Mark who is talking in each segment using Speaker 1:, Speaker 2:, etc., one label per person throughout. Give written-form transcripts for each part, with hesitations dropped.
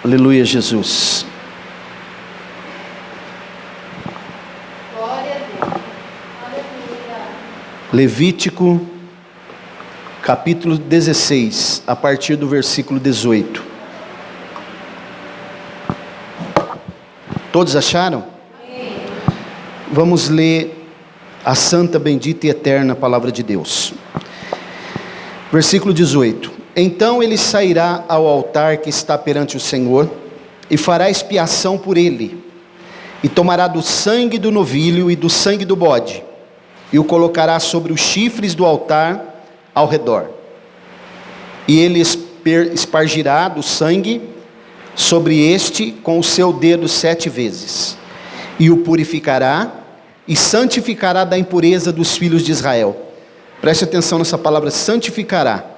Speaker 1: Aleluia, Jesus.
Speaker 2: Glória a Deus. Aleluia.
Speaker 1: Levítico, capítulo 16, a partir do versículo 18. Todos acharam?
Speaker 2: Amém.
Speaker 1: Vamos ler a santa, bendita e eterna palavra de Deus. Versículo 18. Então ele sairá ao altar que está perante o Senhor, e fará expiação por ele, e tomará do sangue do novilho e do sangue do bode, e o colocará sobre os chifres do altar ao redor. E ele espargirá do sangue sobre este com o seu dedo 7 vezes, e o purificará, e santificará da impureza dos filhos de Israel. Preste atenção nessa palavra, santificará.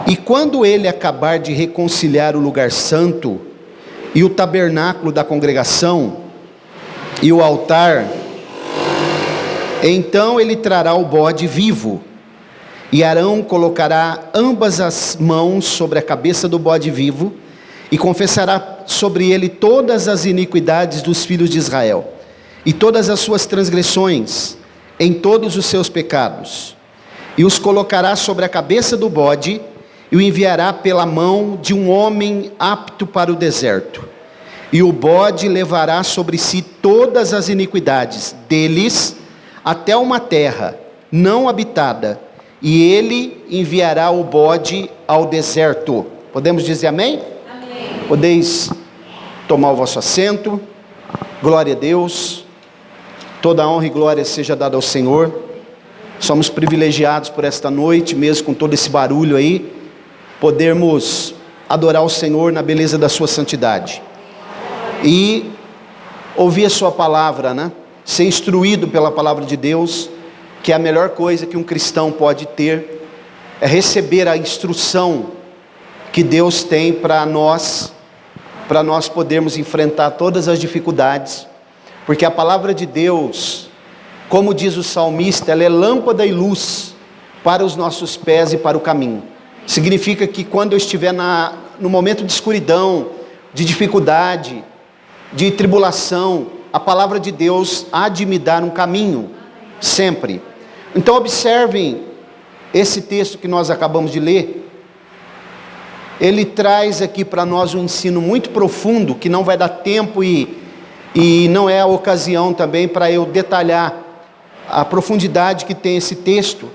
Speaker 1: E quando ele acabar de reconciliar o lugar santo, e o tabernáculo da congregação, e o altar, então ele trará o bode vivo, e Arão colocará ambas as mãos sobre a cabeça do bode vivo, e confessará sobre ele todas as iniquidades dos filhos de Israel, e todas as suas transgressões, em todos os seus pecados, e os colocará sobre a cabeça do bode, e o enviará pela mão de um homem apto para o deserto. E o bode levará sobre si todas as iniquidades deles, até uma terra não habitada, e ele enviará o bode ao deserto. Podemos dizer amém?
Speaker 2: Amém.
Speaker 1: Podeis tomar o vosso assento. Glória a Deus. Toda honra e glória seja dada ao Senhor. Somos privilegiados por esta noite, mesmo com todo esse barulho aí, podermos adorar o Senhor na beleza da sua santidade e ouvir a sua palavra, né? Ser instruído pela palavra de Deus, que é a melhor coisa que um cristão pode ter, é receber a instrução que Deus tem para nós podermos enfrentar todas as dificuldades, porque a palavra de Deus, como diz o salmista, ela é lâmpada e luz para os nossos pés e para o caminho. Significa que quando eu estiver no momento de escuridão, de dificuldade, de tribulação, a palavra de Deus há de me dar um caminho, sempre. Então observem esse texto que nós acabamos de ler. Ele traz aqui para nós um ensino muito profundo, que não vai dar tempo e não é a ocasião também para eu detalhar a profundidade que tem esse texto.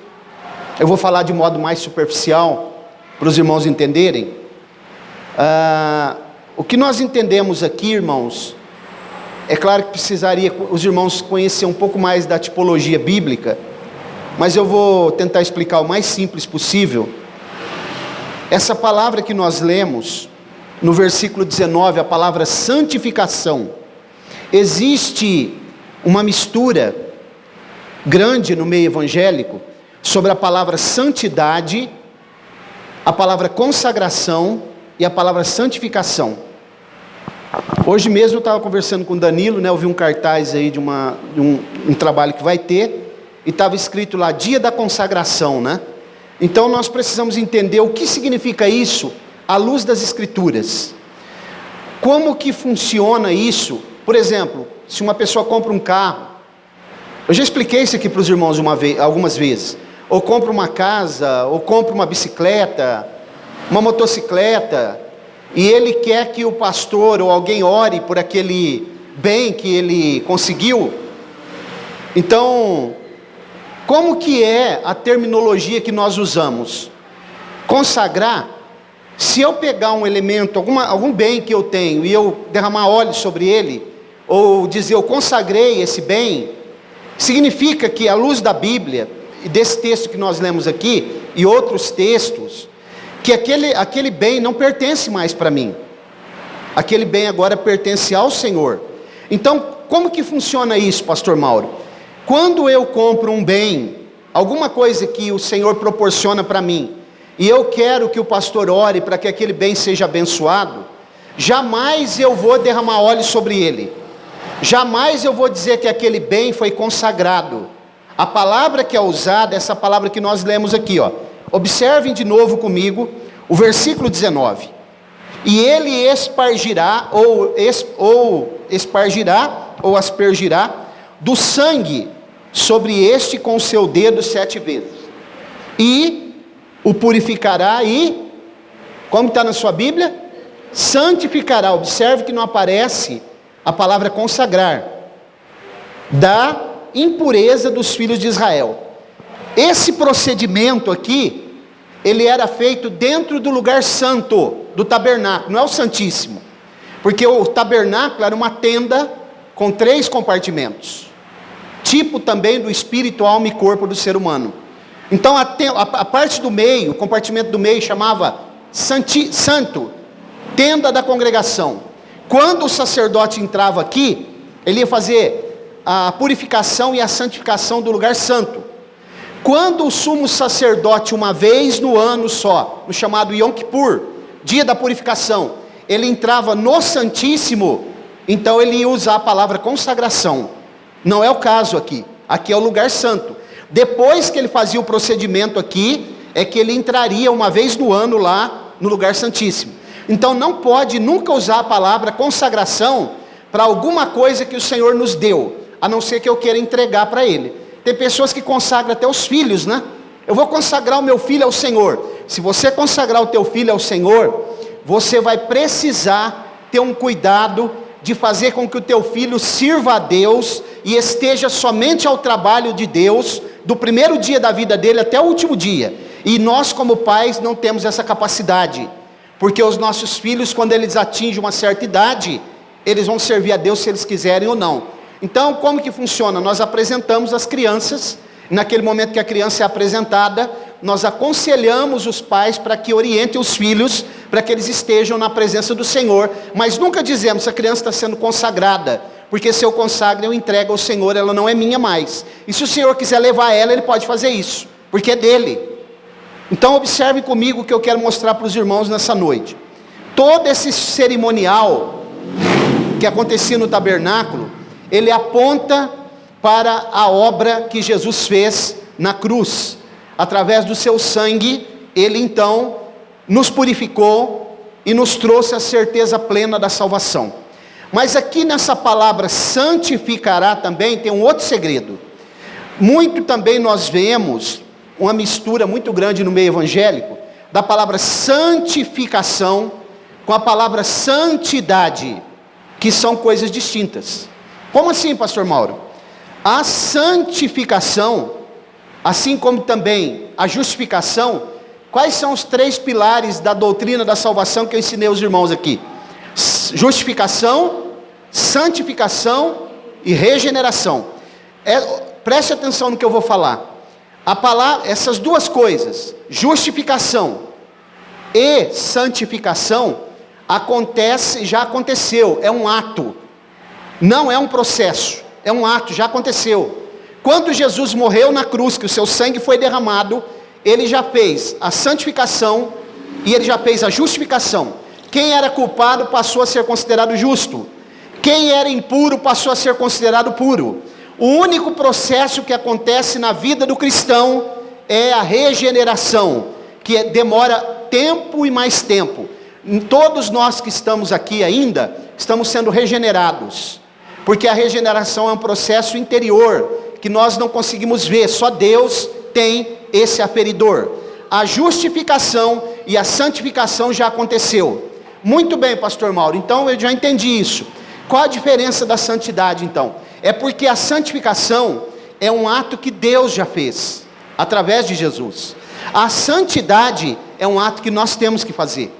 Speaker 1: Eu vou falar de modo mais superficial, para os irmãos entenderem. O que nós entendemos aqui, irmãos, é claro que precisaria os irmãos conhecer um pouco mais da tipologia bíblica, mas eu vou tentar explicar o mais simples possível. Essa palavra que nós lemos, no versículo 19, a palavra santificação, existe uma mistura grande no meio evangélico sobre a palavra santidade, a palavra consagração e a palavra santificação. Hoje mesmo eu estava conversando com o Danilo, né? Eu vi um cartaz aí de um trabalho que vai ter, e estava escrito lá, dia da consagração, né? Então nós precisamos entender o que significa isso à luz das Escrituras. Como que funciona isso? Por exemplo, se uma pessoa compra um carro, eu já expliquei isso aqui para os irmãos algumas vezes, ou compra uma casa, ou compra uma bicicleta, uma motocicleta, e ele quer que o pastor ou alguém ore por aquele bem que ele conseguiu. Então, como que é a terminologia que nós usamos? Consagrar, se eu pegar um elemento, algum bem que eu tenho, e eu derramar óleo sobre ele, ou dizer eu consagrei esse bem, significa que à luz da Bíblia, e desse texto que nós lemos aqui, e outros textos, que aquele bem não pertence mais para mim, aquele bem agora pertence ao Senhor. Então, como que funciona isso, pastor Mauro? Quando eu compro um bem, alguma coisa que o Senhor proporciona para mim, e eu quero que o pastor ore para que aquele bem seja abençoado, jamais eu vou derramar óleo sobre ele, jamais eu vou dizer que aquele bem foi consagrado. A palavra que é usada é essa palavra que nós lemos aqui, ó. Observem de novo comigo o versículo 19. e ele espargirá, ou aspergirá, do sangue sobre este com o seu dedo 7 vezes, e o purificará e, como está na sua Bíblia? Santificará. Observe que não aparece a palavra consagrar, da impureza dos filhos de Israel. Esse procedimento aqui, ele era feito dentro do lugar santo, do tabernáculo, não é o Santíssimo, porque o tabernáculo era uma tenda com 3 compartimentos, tipo também do espírito, alma e corpo do ser humano. Então a parte do meio, o compartimento do meio chamava santo, tenda da congregação. Quando o sacerdote entrava aqui, ele ia fazer a purificação e a santificação do lugar santo. Quando o sumo sacerdote, uma vez no ano só, no chamado Yom Kippur, dia da purificação, ele entrava no Santíssimo, então ele ia usar a palavra consagração. Não é o caso aqui. Aqui é o lugar santo. Depois que ele fazia o procedimento aqui, é que ele entraria uma vez no ano lá no lugar santíssimo. Então não pode nunca usar a palavra consagração para alguma coisa que o Senhor nos deu, a não ser que eu queira entregar para Ele. Tem pessoas que consagram até os filhos, né? Eu vou consagrar o meu filho ao Senhor. Se você consagrar o teu filho ao Senhor, você vai precisar ter um cuidado de fazer com que o teu filho sirva a Deus e esteja somente ao trabalho de Deus, do primeiro dia da vida dele até o último dia. E nós como pais não temos essa capacidade, porque os nossos filhos, quando eles atingem uma certa idade, eles vão servir a Deus se eles quiserem ou não. Então como que funciona? Nós apresentamos as crianças, naquele momento que a criança é apresentada, nós aconselhamos os pais para que orientem os filhos, para que eles estejam na presença do Senhor, mas nunca dizemos, essa criança está sendo consagrada, porque se eu consagro, eu entrego ao Senhor, ela não é minha mais. E se o Senhor quiser levar ela, Ele pode fazer isso, porque é dele. Então observe comigo o que eu quero mostrar para os irmãos nessa noite. Todo esse cerimonial que acontecia no tabernáculo, ele aponta para a obra que Jesus fez na cruz. Através do seu sangue, ele então nos purificou e nos trouxe a certeza plena da salvação. Mas aqui nessa palavra santificará também tem um outro segredo. Muito também nós vemos uma mistura muito grande no meio evangélico da palavra santificação com a palavra santidade, que são coisas distintas. Como assim, pastor Mauro? A santificação, assim como também a justificação, quais são os 3 pilares da doutrina da salvação que eu ensinei aos irmãos aqui? Justificação, santificação e regeneração. Preste atenção no que eu vou falar. Essas duas coisas, justificação e santificação, já aconteceu, é um ato, não é um processo, é um ato, já aconteceu. Quando Jesus morreu na cruz, que o seu sangue foi derramado, ele já fez a santificação e ele já fez a justificação. Quem era culpado passou a ser considerado justo, quem era impuro passou a ser considerado puro. O único processo que acontece na vida do cristão é a regeneração, que demora tempo e mais tempo. Todos nós que estamos aqui ainda, estamos sendo regenerados, porque a regeneração é um processo interior, que nós não conseguimos ver, só Deus tem esse aferidor. A justificação e a santificação já aconteceu. Muito bem, pastor Mauro, então eu já entendi isso. Qual a diferença da santidade então? É porque a santificação é um ato que Deus já fez, através de Jesus. A santidade é um ato que nós temos que fazer.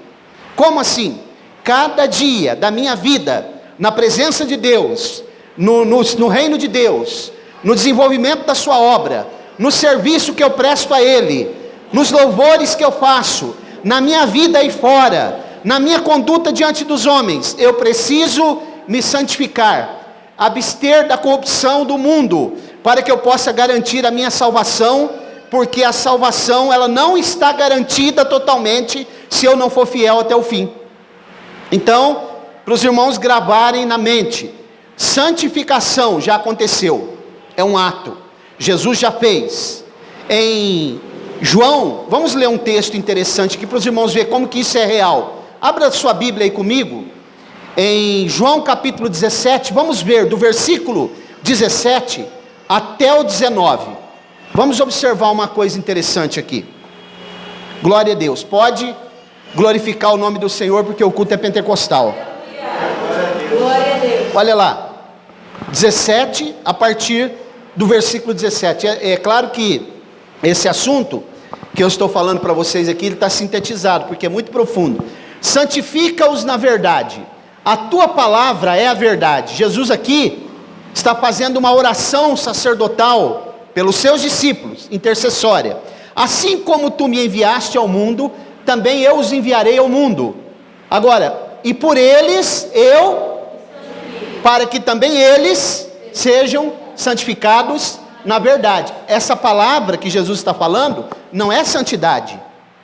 Speaker 1: Como assim? Cada dia da minha vida, na presença de Deus, no reino de Deus, no desenvolvimento da sua obra, no serviço que eu presto a Ele, nos louvores que eu faço, na minha vida aí fora, na minha conduta diante dos homens, eu preciso me santificar, abster da corrupção do mundo, para que eu possa garantir a minha salvação, porque a salvação ela não está garantida totalmente se eu não for fiel até o fim. Então, para os irmãos gravarem na mente, santificação já aconteceu, é um ato, Jesus já fez. Em João, vamos ler um texto interessante aqui para os irmãos verem como que isso é real. Abra sua Bíblia aí comigo, em João capítulo 17, vamos ver do versículo 17 até o 19. Vamos observar uma coisa interessante aqui. Glória a Deus. Pode glorificar o nome do Senhor, porque o culto é pentecostal.
Speaker 2: Glória a Deus.
Speaker 1: Olha lá, 17 a partir do versículo 17. É claro que esse assunto que eu estou falando para vocês aqui, ele está sintetizado, porque é muito profundo. Santifica-os na verdade, a tua palavra é a verdade. Jesus aqui está fazendo uma oração sacerdotal pelos seus discípulos, intercessória. Assim como tu me enviaste ao mundo, também eu os enviarei ao mundo. Agora, e por eles para que também eles sejam santificados na verdade. Essa palavra que Jesus está falando não é santidade,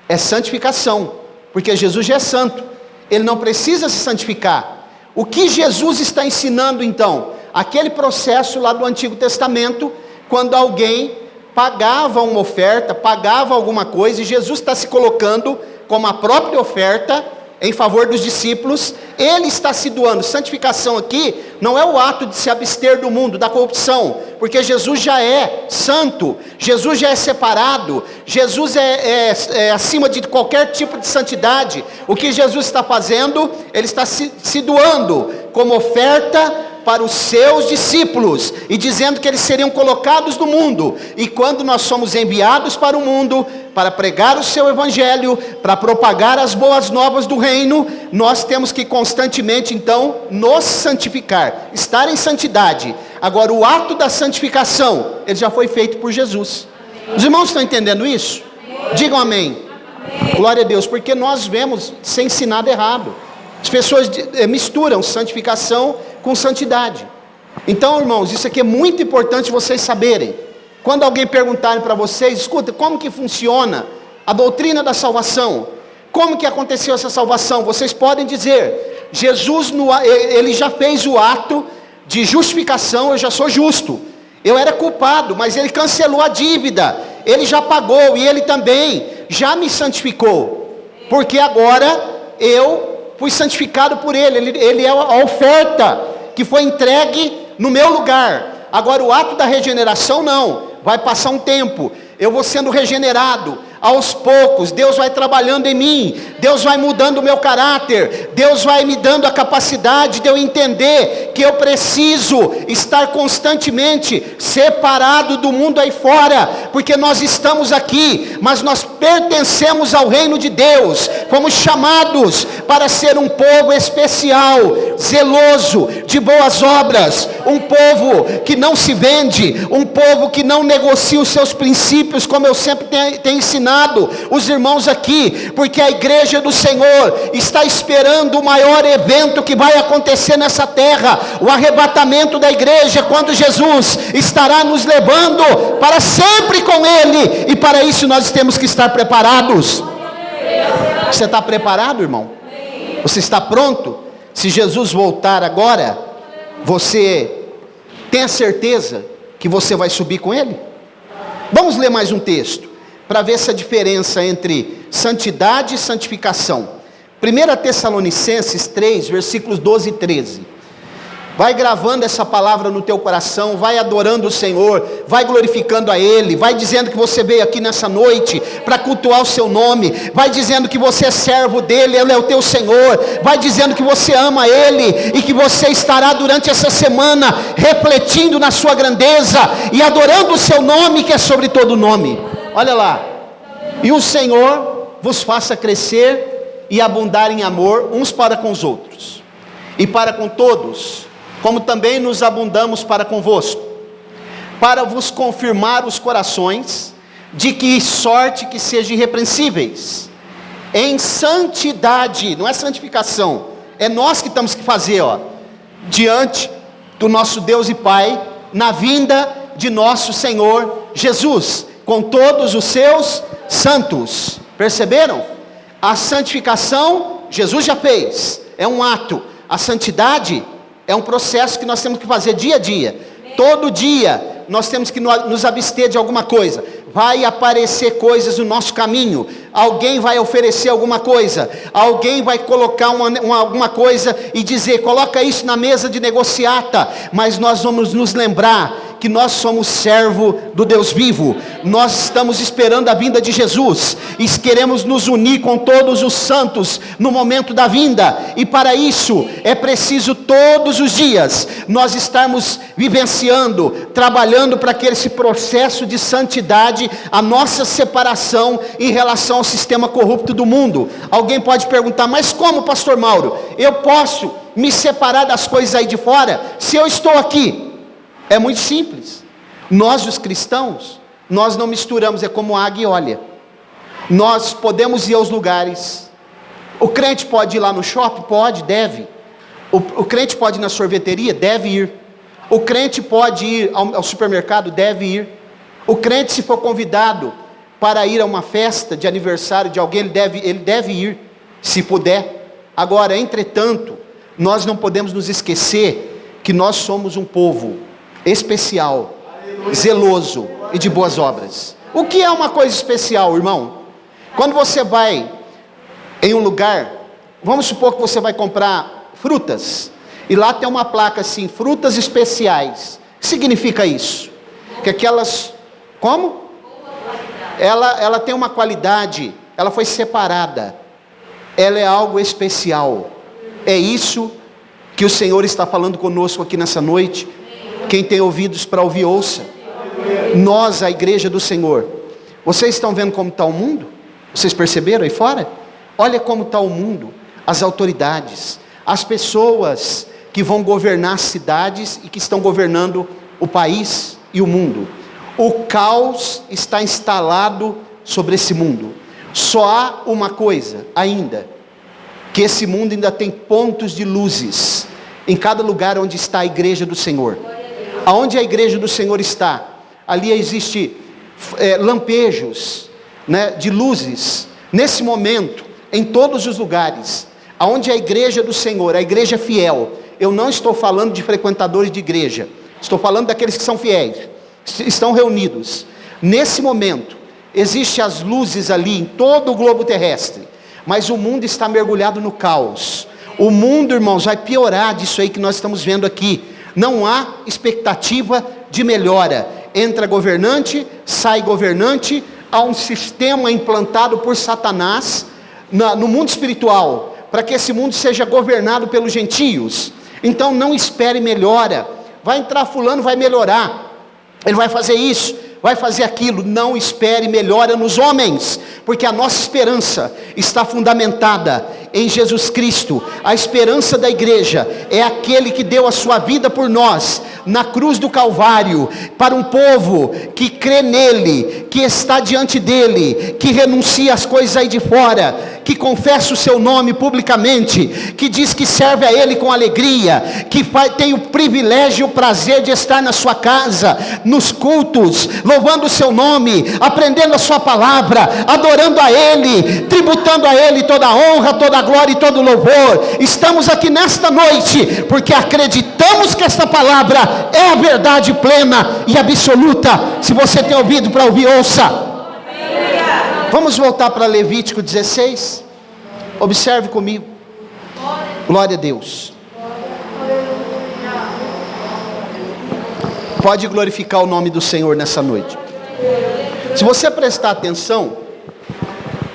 Speaker 1: é santificação, porque Jesus já é santo, ele não precisa se santificar. O que Jesus está ensinando então? Aquele processo lá do Antigo Testamento, quando alguém pagava uma oferta, pagava alguma coisa, e Jesus está se colocando como a própria oferta em favor dos discípulos. Ele está se doando. Santificação aqui não é o ato de se abster do mundo, da corrupção, porque Jesus já é santo, Jesus já é separado, Jesus é acima de qualquer tipo de santidade. O que Jesus está fazendo? Ele está se doando como oferta para os seus discípulos, e dizendo que eles seriam colocados no mundo. E quando nós somos enviados para o mundo, para pregar o seu evangelho, para propagar as boas novas do reino, nós temos que constantemente então nos santificar, estar em santidade. Agora, o ato da santificação, ele já foi feito por Jesus. Os irmãos estão entendendo isso? Digam amém. Glória a Deus, porque nós vemos ser ensinado errado. As pessoas misturam santificação com santidade. Então, irmãos, isso aqui é muito importante vocês saberem. Quando alguém perguntar para vocês, escuta, como que funciona a doutrina da salvação? Como que aconteceu essa salvação? Vocês podem dizer, Jesus, ele já fez o ato de justificação, eu já sou justo. Eu era culpado, mas ele cancelou a dívida, ele já pagou, e ele também já me santificou, porque agora eu fui santificado por ele é a oferta que foi entregue no meu lugar. Agora, o ato da regeneração não, vai passar um tempo, eu vou sendo regenerado, aos poucos, Deus vai trabalhando em mim, Deus vai mudando o meu caráter, Deus vai me dando a capacidade de eu entender que eu preciso estar constantemente separado do mundo aí fora, porque nós estamos aqui, mas nós pertencemos ao reino de Deus, fomos chamados para ser um povo especial, zeloso, de boas obras, um povo que não se vende, um povo que não negocia os seus princípios, como eu sempre tenho ensinado os irmãos aqui, porque a igreja do Senhor está esperando o maior evento que vai acontecer nessa terra, o arrebatamento da igreja, quando Jesus estará nos levando para sempre com Ele, e para isso nós temos que estar preparados. Você está preparado, irmão? Você está pronto? Se Jesus voltar agora, você tem a certeza que você vai subir com Ele? Vamos ler mais um texto, para ver essa diferença entre santidade e santificação. 1 Tessalonicenses 3, versículos 12 e 13. Vai gravando essa palavra no teu coração, vai adorando o Senhor, vai glorificando a Ele, vai dizendo que você veio aqui nessa noite para cultuar o seu nome, vai dizendo que você é servo dEle, Ele é o teu Senhor, vai dizendo que você ama Ele, e que você estará durante essa semana refletindo na sua grandeza, e adorando o seu nome, que é sobre todo nome. Olha lá, e o Senhor vos faça crescer e abundar em amor uns para com os outros, e para com todos, como também nos abundamos para convosco, para vos confirmar os corações, de que sorte que sejam irrepreensíveis, em santidade, não é santificação, é nós que temos que fazer, diante do nosso Deus e Pai, na vinda de nosso Senhor Jesus, com todos os seus santos. Perceberam? A santificação, Jesus já fez, é um ato. A santidade é um processo que nós temos que fazer dia a dia. Todo dia nós temos que nos abster de alguma coisa. vai aparecer coisas no nosso caminho, alguém vai oferecer alguma coisa, alguém vai colocar alguma coisa e dizer, coloca isso na mesa de negociata, mas nós vamos nos lembrar que nós somos servo do Deus vivo, nós estamos esperando a vinda de Jesus, e queremos nos unir com todos os santos no momento da vinda, e para isso é preciso todos os dias nós estarmos vivenciando, trabalhando para que esse processo de santidade, a nossa separação em relação ao sistema corrupto do mundo. Alguém pode perguntar, mas como, pastor Mauro, eu posso me separar das coisas aí de fora, se eu estou aqui? É muito simples. Nós, os cristãos, nós não misturamos, é como água e óleo. Nós podemos ir aos lugares. O crente pode ir lá no shopping? Pode, deve. O crente pode ir na sorveteria? Deve ir. O crente pode ir ao supermercado? Deve ir. O crente, se for convidado para ir a uma festa de aniversário de alguém, ele deve ir, se puder. Agora, entretanto, nós não podemos nos esquecer que nós somos um povo especial, zeloso e de boas obras. O que é uma coisa especial, irmão? Quando você vai em um lugar, vamos supor que você vai comprar frutas, e lá tem uma placa assim, frutas especiais. O que significa isso? Que aquelas, como? Ela tem uma qualidade, ela foi separada, ela é algo especial. É isso que o Senhor está falando conosco aqui nessa noite. Quem tem ouvidos para ouvir, ouça. Nós, a igreja do Senhor, vocês estão vendo como está o mundo? Vocês perceberam aí fora? Olha como está o mundo, as autoridades, as pessoas que vão governar as cidades e que estão governando o país e o mundo. O caos está instalado sobre esse mundo. Só há uma coisa ainda, que esse mundo ainda tem pontos de luzes em cada lugar onde está a igreja do Senhor. Aonde a igreja do Senhor está, ali existe lampejos, né, de luzes, nesse momento, em todos os lugares, aonde a igreja do Senhor, a igreja fiel, eu não estou falando de frequentadores de igreja, estou falando daqueles que são fiéis, estão reunidos, nesse momento, existem as luzes ali em todo o globo terrestre, mas o mundo está mergulhado no caos. O mundo, irmãos, vai piorar disso aí que nós estamos vendo aqui. Não há expectativa de melhora. Entra governante, sai governante. Há um sistema implantado por Satanás no mundo espiritual, para que esse mundo seja governado pelos gentios. Então não espere melhora. Vai entrar fulano, vai melhorar, ele vai fazer isso, vai fazer aquilo. Não espere melhora nos homens, porque a nossa esperança está fundamentada em Jesus Cristo. A esperança da igreja é aquele que deu a sua vida por nós, na cruz do Calvário, para um povo que crê nele, que está diante dele, que renuncia às coisas aí de fora, que confessa o seu nome publicamente, que diz que serve a ele com alegria, que tem o privilégio e o prazer de estar na sua casa, nos cultos, louvando o seu nome, aprendendo a sua palavra, adorando a ele, tributando a ele toda a honra, toda a glória e todo o louvor. Estamos aqui nesta noite porque acreditamos que esta palavra é a verdade plena e absoluta. Se você tem ouvido para ouvir, ouça. Vamos voltar para Levítico 16. Observe comigo. Glória a Deus. Pode glorificar o nome do Senhor nessa noite. Se você prestar atenção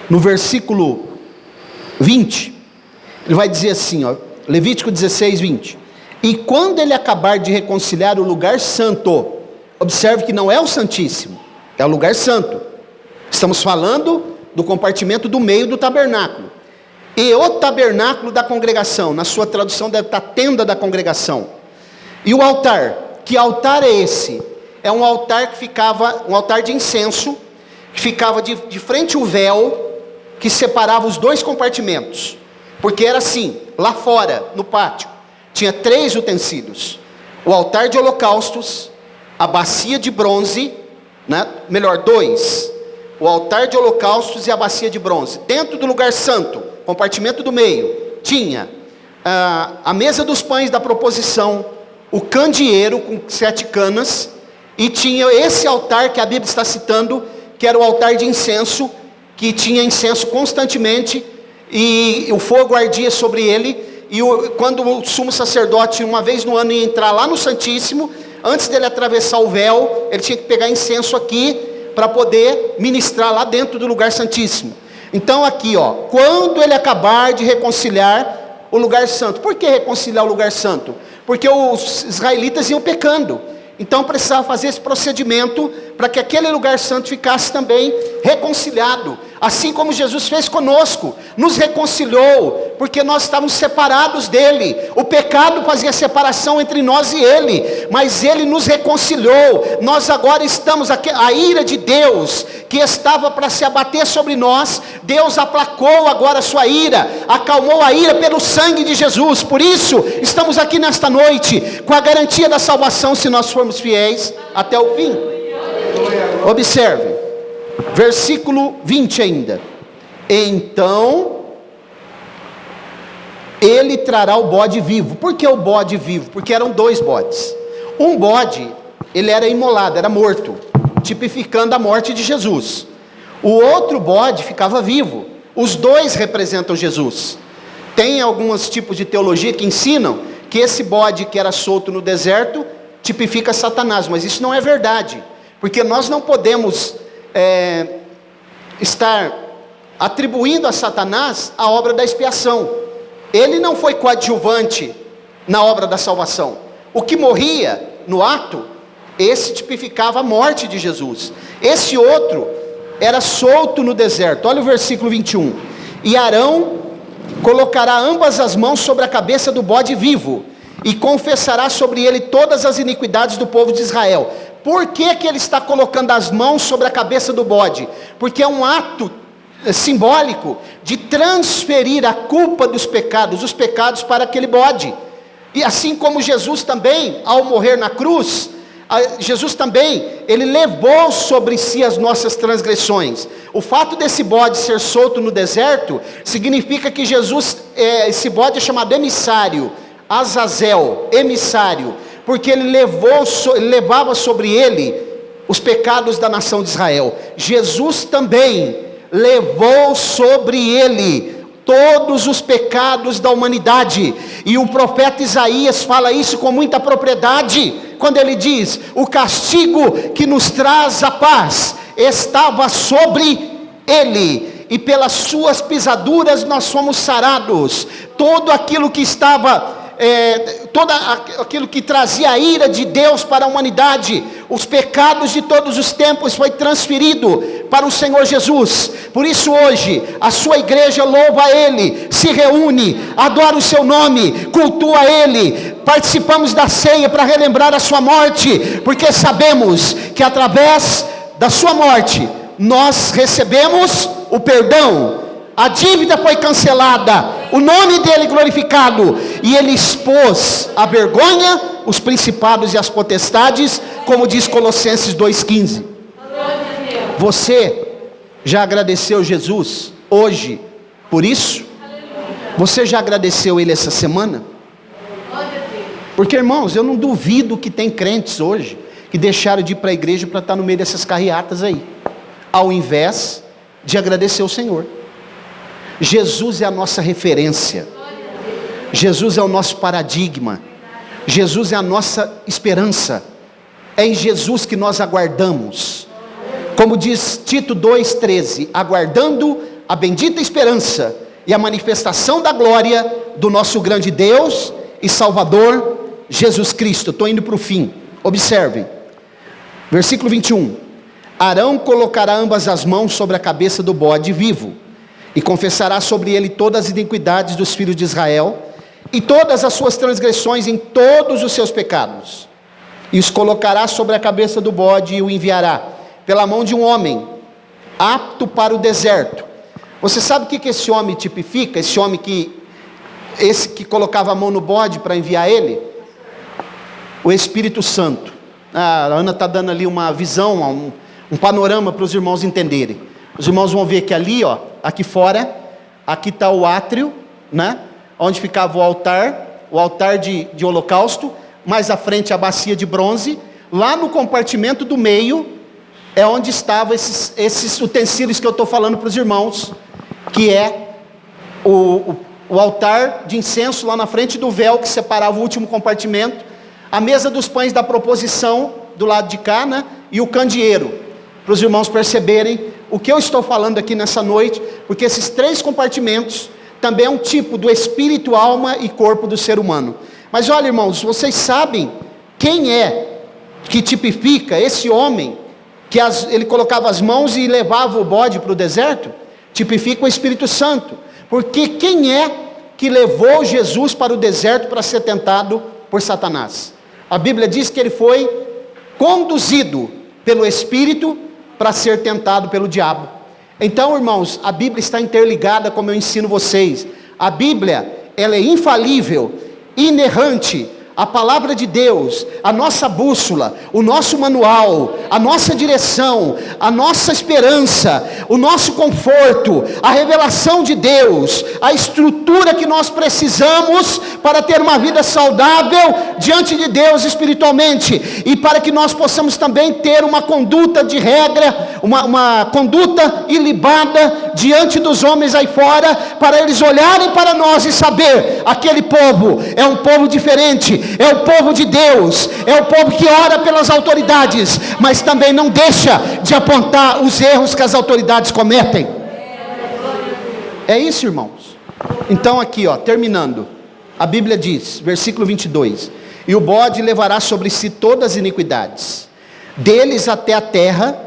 Speaker 1: no versículo 20, ele vai dizer assim, ó, Levítico 16, 20. E quando ele acabar de reconciliar o lugar santo, observe que não é o Santíssimo, é o lugar santo. Estamos falando do compartimento do meio do tabernáculo. E o tabernáculo da congregação, na sua tradução deve estar tenda da congregação. E o altar, que altar é esse? É um altar que ficava, um altar de incenso, que ficava de frente ao véu, que separava os dois compartimentos. Porque era assim, lá fora, no pátio, tinha 3 utensílios. O altar de holocaustos, a bacia de bronze, né? Melhor, 2. O altar de holocaustos e a bacia de bronze. Dentro do lugar santo, compartimento do meio, tinha a mesa dos pães da proposição, o candeeiro com 7 canas, e tinha esse altar que a Bíblia está citando, que era o altar de incenso, que tinha incenso constantemente, e o fogo ardia sobre ele, e quando o sumo sacerdote, uma vez no ano, ia entrar lá no Santíssimo, antes dele atravessar o véu, ele tinha que pegar incenso aqui, para poder ministrar lá dentro do lugar santíssimo. Então aqui, quando ele acabar de reconciliar o lugar santo. Por que reconciliar o lugar santo? Porque os israelitas iam pecando. Então precisava fazer esse procedimento para que aquele lugar santo ficasse também reconciliado. Assim como Jesus fez conosco, nos reconciliou, porque nós estávamos separados dele. O pecado fazia separação entre nós e ele, mas ele nos reconciliou. Nós agora estamos aqui, a ira de Deus, que estava para se abater sobre nós, Deus aplacou agora a sua ira, acalmou a ira pelo sangue de Jesus. Por isso, estamos aqui nesta noite, com a garantia da salvação, se nós formos fiéis até o fim. Observe, versículo 20 ainda. Então, ele trará o bode vivo. Por que o bode vivo? Porque eram 2 bodes. Um bode, ele era imolado, era morto, tipificando a morte de Jesus. O outro bode ficava vivo. Os 2 representam Jesus. Tem alguns tipos de teologia que ensinam que esse bode que era solto no deserto tipifica Satanás, mas isso não é verdade, porque nós não podemos estar atribuindo a Satanás a obra da expiação. Ele não foi coadjuvante na obra da salvação. O que morria no ato, esse tipificava a morte de Jesus. Esse outro era solto no deserto. Olha o versículo 21. E Arão colocará ambas as mãos sobre a cabeça do bode vivo, e confessará sobre ele todas as iniquidades do povo de Israel. Por que que ele está colocando as mãos sobre a cabeça do bode? Porque é um ato simbólico de transferir a culpa dos pecados, os pecados para aquele bode. E assim como Jesus também, ao morrer na cruz, Jesus também, ele levou sobre si as nossas transgressões. O fato desse bode ser solto no deserto, significa que Jesus, esse bode é chamado emissário, Azazel, emissário, porque ele levava sobre ele os pecados da nação de Israel. Jesus também levou sobre ele todos os pecados da humanidade, e o profeta Isaías fala isso com muita propriedade, quando ele diz: o castigo que nos traz a paz estava sobre ele, e pelas suas pisaduras nós fomos sarados. Todo aquilo que estava todo aquilo que trazia a ira de Deus para a humanidade, os pecados de todos os tempos, foi transferido para o Senhor Jesus. Por isso hoje a sua igreja louva a Ele, se reúne, adora o seu nome, cultua Ele. Participamos da ceia para relembrar a sua morte, porque sabemos que através da sua morte nós recebemos o perdão, a dívida foi cancelada, o nome dele glorificado, e ele expôs a vergonha, os principados e as potestades, como diz Colossenses 2,15. Você já agradeceu Jesus hoje por isso? Você já agradeceu ele essa semana? Porque, irmãos, eu não duvido que tem crentes hoje que deixaram de ir para a igreja para estar no meio dessas carreatas aí, ao invés de agradecer o Senhor. Jesus é a nossa referência, Jesus é o nosso paradigma, Jesus é a nossa esperança, é em Jesus que nós aguardamos, como diz Tito 2,13, aguardando a bendita esperança e a manifestação da glória do nosso grande Deus e Salvador Jesus Cristo. Estou indo para o fim, observem, versículo 21, Arão colocará ambas as mãos sobre a cabeça do bode vivo, e confessará sobre ele todas as iniquidades dos filhos de Israel, e todas as suas transgressões em todos os seus pecados, e os colocará sobre a cabeça do bode, e o enviará pela mão de um homem, apto para o deserto. Você sabe o que esse homem tipifica? Esse homem esse que colocava a mão no bode para enviar ele? O Espírito Santo. A Ana está dando ali uma visão, um panorama para os irmãos entenderem. Os irmãos vão ver que ali, aqui fora, aqui está o átrio, né? Onde ficava o altar de holocausto, mais à frente a bacia de bronze, lá no compartimento do meio, é onde estavam esses utensílios que eu estou falando para os irmãos, que é o altar de incenso lá na frente do véu que separava o último compartimento, a mesa dos pães da proposição do lado de cá, né? E o candeeiro, para os irmãos perceberem o que eu estou falando aqui nessa noite, porque esses 3 compartimentos também é um tipo do espírito, alma e corpo do ser humano. Mas olha, irmãos, vocês sabem quem é que tipifica esse homem, que ele colocava as mãos e levava o bode para o deserto? Tipifica o Espírito Santo, porque quem é que levou Jesus para o deserto para ser tentado por Satanás? A Bíblia diz que ele foi conduzido pelo Espírito para ser tentado pelo diabo. Então, irmãos, a Bíblia está interligada, como eu ensino vocês. A Bíblia, ela é infalível, inerrante. A palavra de Deus, a nossa bússola, o nosso manual, a nossa direção, a nossa esperança, o nosso conforto, a revelação de Deus, a estrutura que nós precisamos para ter uma vida saudável diante de Deus espiritualmente, e para que nós possamos também ter uma conduta de regra, uma conduta ilibada diante dos homens aí fora, para eles olharem para nós e saber, aquele povo é um povo diferente, é o povo de Deus, é o povo que ora pelas autoridades, mas também não deixa de apontar os erros que as autoridades cometem. É isso, irmãos. Então aqui, terminando, a Bíblia diz, versículo 22, e o bode levará sobre si todas as iniquidades, deles até a terra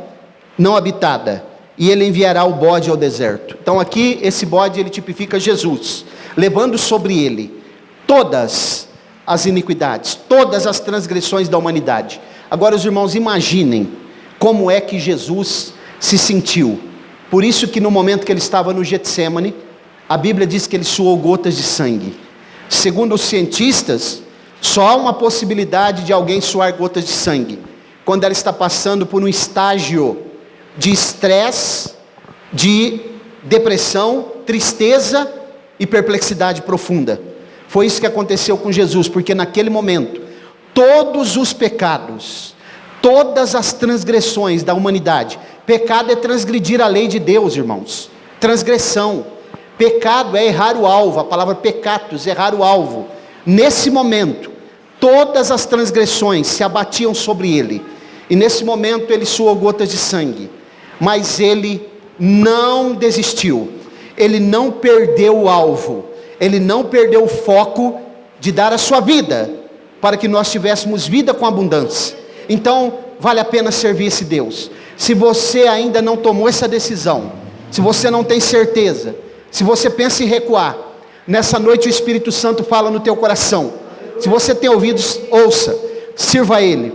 Speaker 1: não habitada, e ele enviará o bode ao deserto. Então aqui, esse bode, ele tipifica Jesus, levando sobre ele todas as iniquidades, todas as transgressões da humanidade. Agora, os irmãos, imaginem como é que Jesus se sentiu. Por isso que no momento que ele estava no Getsêmani, a Bíblia diz que ele suou gotas de sangue. Segundo os cientistas, só há uma possibilidade de alguém suar gotas de sangue quando ela está passando por um estágio de estresse, de depressão, tristeza e perplexidade profunda. Foi isso que aconteceu com Jesus, porque naquele momento, todos os pecados, todas as transgressões da humanidade, pecado é transgredir a lei de Deus, irmãos, transgressão, pecado é errar o alvo, a palavra pecatus, errar o alvo. Nesse momento, todas as transgressões se abatiam sobre ele, e nesse momento ele suou gotas de sangue, mas ele não desistiu, ele não perdeu o alvo, ele não perdeu o foco de dar a sua vida, para que nós tivéssemos vida com abundância. Então, vale a pena servir esse Deus. Se você ainda não tomou essa decisão, se você não tem certeza, se você pensa em recuar, nessa noite o Espírito Santo fala no teu coração. Se você tem ouvidos, ouça, sirva a Ele,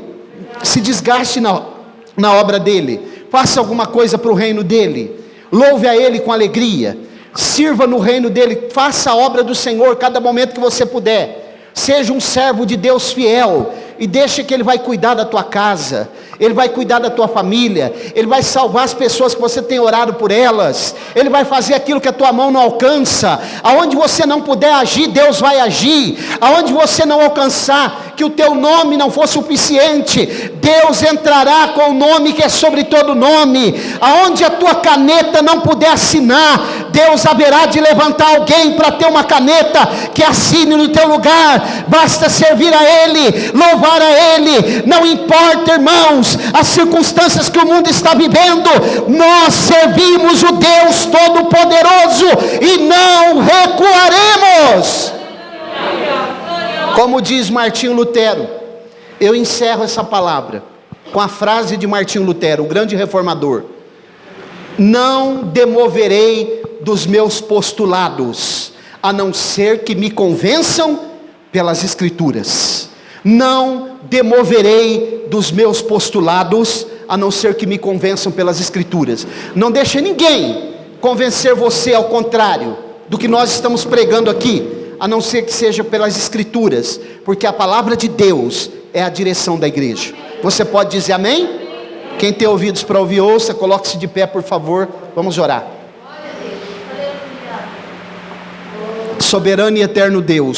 Speaker 1: se desgaste na obra dEle, faça alguma coisa para o reino dEle, louve a Ele com alegria, sirva no reino dEle, faça a obra do Senhor cada momento que você puder, seja um servo de Deus fiel, e deixa que Ele vai cuidar da tua casa, Ele vai cuidar da tua família, Ele vai salvar as pessoas que você tem orado por elas, Ele vai fazer aquilo que a tua mão não alcança. Aonde você não puder agir, Deus vai agir. Aonde você não alcançar, que o teu nome não for suficiente, Deus entrará com o nome que é sobre todo nome. Aonde a tua caneta não puder assinar, Deus haverá de levantar alguém para ter uma caneta que assine no teu lugar. Basta servir a Ele, louvar a Ele. Não importa, irmãos, as circunstâncias que o mundo está vivendo, nós servimos o Deus Todo-Poderoso e não recuaremos. Como diz Martinho Lutero, eu encerro essa palavra com a frase de Martinho Lutero, o grande reformador: não demoverei dos meus postulados, a não ser que me convençam pelas Escrituras. Não demoverei dos meus postulados, a não ser que me convençam pelas Escrituras. Não deixe ninguém convencer você ao contrário do que nós estamos pregando aqui, a não ser que seja pelas Escrituras, porque a palavra de Deus é a direção da igreja. Você pode dizer amém? Quem tem ouvidos para ouvir, ouça. Coloque-se de pé, por favor, vamos orar. Soberano e eterno Deus,